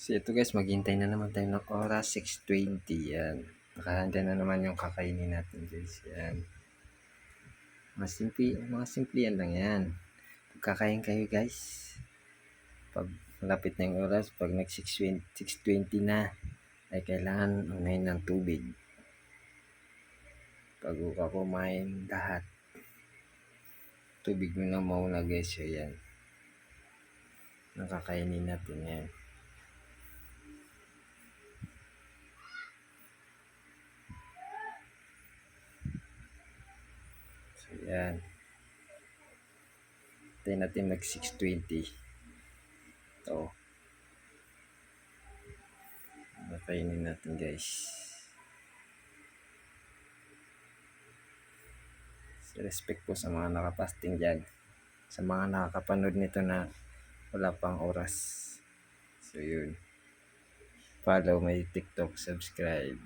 So ito guys, maghintay na naman tayo ng oras, 6:20 yan. Nakahanda na naman yung kakainin natin guys. Yan. Mga simple yan lang yan. Pagkakain kayo guys, pag malapit na yung oras, pag nag 6:20 na, ay kailangan unahin ng tubig. Bago ka kumain lahat, tubig mo na mauna guys. So yan. Nakakainin natin yan. So yan. Tayo natin mag 6:20. Ito. Nakainin natin guys. Respect po sa mga nakapasting dyan. Sa mga nakakapanood nito na wala pang oras. So yun. Follow my TikTok, subscribe.